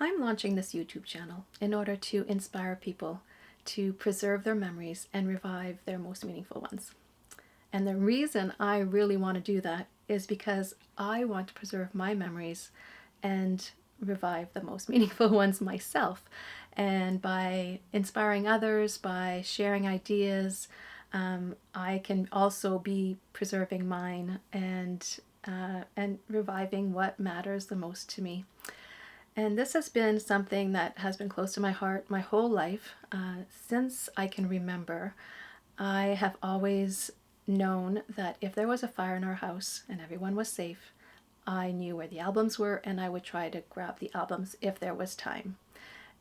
I'm launching this YouTube channel in order to inspire people to preserve their memories and revive their most meaningful ones. And the reason I really want to do that is because I want to preserve my memories and revive the most meaningful ones myself. And by inspiring others, by sharing ideas, I can also be preserving mine and reviving what matters the most to me. And this has been something that has been close to my heart my whole life. Since I can remember, I have always known that if there was a fire in our house and everyone was safe, I knew where the albums were and I would try to grab the albums if there was time.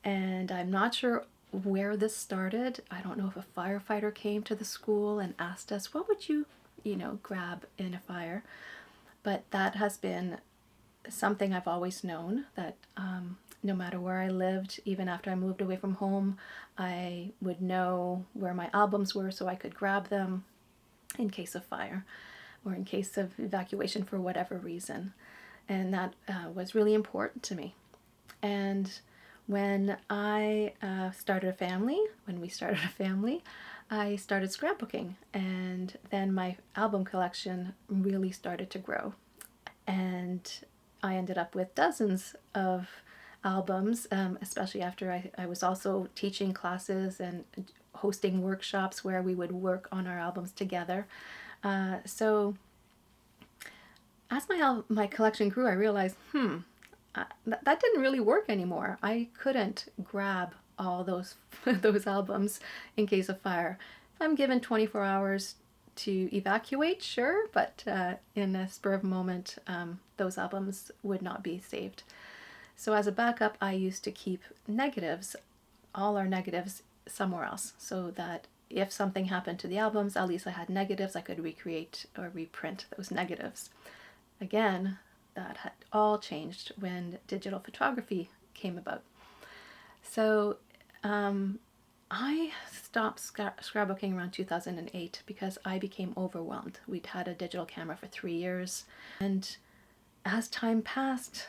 And I'm not sure where this started. I don't know if a firefighter came to the school and asked us, what would you, grab in a fire? But that has been something I've always known, that no matter where I lived, even after I moved away from home, I would know where my albums were so I could grab them in case of fire or in case of evacuation for whatever reason. And that was really important to me. And when I started a family, I started scrapbooking, and then my album collection really started to grow. And I ended up with dozens of albums, especially after I was also teaching classes and hosting workshops where we would work on our albums together. So as my collection grew, I realized, that didn't really work anymore. I couldn't grab all those those albums in case of fire. If I'm given 24 hours to evacuate, sure, but in a spur of moment, those albums would not be saved. So as a backup, I used to keep negatives, all our negatives, somewhere else, so that if something happened to the albums, at least I had negatives. I could recreate or reprint those negatives. Again, that had all changed when digital photography came about. So I stopped scrapbooking around 2008 because I became overwhelmed. We'd had a digital camera for 3 years, and as time passed,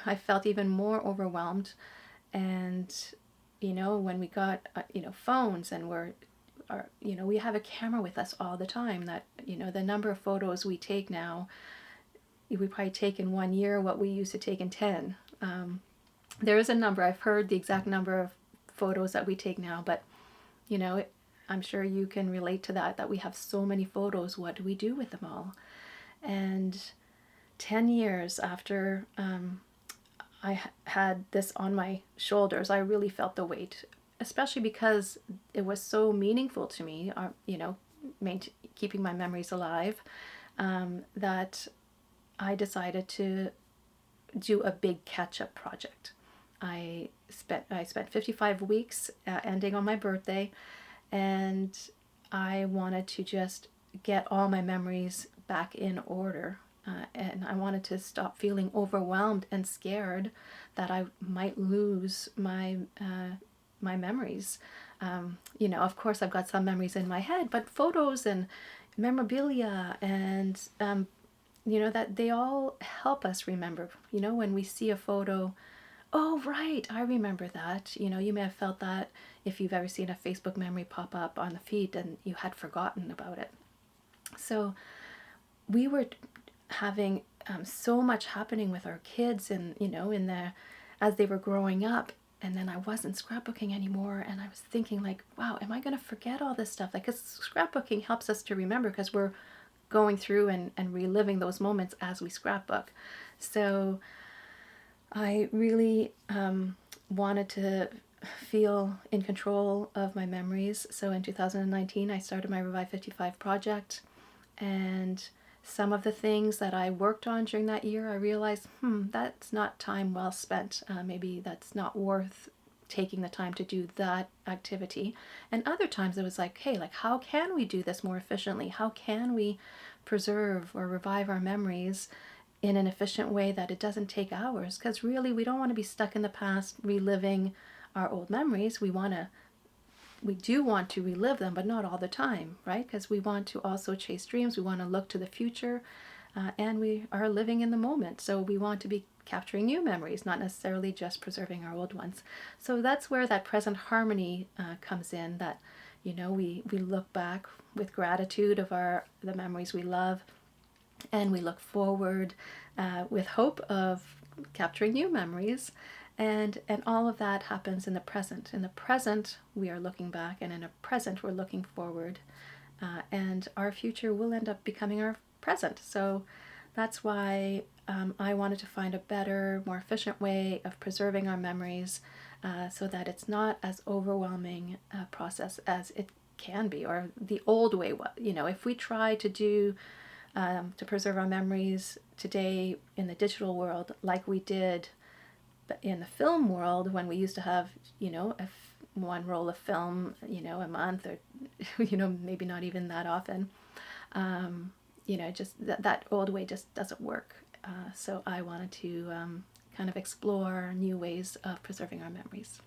I felt even more overwhelmed. And when we got phones, and we have a camera with us all the time, that the number of photos we take now, we probably take in 1 year what we used to take in 10. There is a number, I've heard the exact number of photos that we take now, but I'm sure you can relate to that we have so many photos. What do we do with them all? And 10 years after I had this on my shoulders, I really felt the weight, especially because it was so meaningful to me, keeping my memories alive, that I decided to do a big catch-up project. I spent 55 weeks ending on my birthday, and I wanted to just get all my memories back in order. And I wanted to stop feeling overwhelmed and scared that I might lose my memories. Of course, I've got some memories in my head, but photos and memorabilia and that they all help us remember. When we see a photo, oh, right, I remember that. You may have felt that if you've ever seen a Facebook memory pop up on the feed and you had forgotten about it. So we were having so much happening with our kids, and as they were growing up, and then I wasn't scrapbooking anymore, and I was thinking, like, wow, am I going to forget all this stuff? Because scrapbooking helps us to remember, because we're going through and reliving those moments as we scrapbook. So I really wanted to feel in control of my memories. So in 2019, I started my Revive 55 project, and some of the things that I worked on during that year, I realized, that's not time well spent. Maybe that's not worth taking the time to do that activity. And other times it was like, hey, like, how can we do this more efficiently? How can we preserve or revive our memories in an efficient way that it doesn't take hours? Because really, we don't want to be stuck in the past reliving our old memories. We do want to relive them, but not all the time, right? Because we want to also chase dreams. We want to look to the future, and we are living in the moment. So we want to be capturing new memories, not necessarily just preserving our old ones. So that's where that present harmony comes in, that, you know, we look back with gratitude of the memories we love, and we look forward with hope of capturing new memories, and all of that happens in the present. In the present, we are looking back, and in the present, we're looking forward, and our future will end up becoming our present. So that's why I wanted to find a better, more efficient way of preserving our memories, so that it's not as overwhelming a process as it can be, or the old way was. You know, if we try to do to preserve our memories today in the digital world like we did in the film world, when we used to have, you know, one roll of film, you know, a month, or you know, maybe not even that often. You know, just that old way just doesn't work. So I wanted to kind of explore new ways of preserving our memories.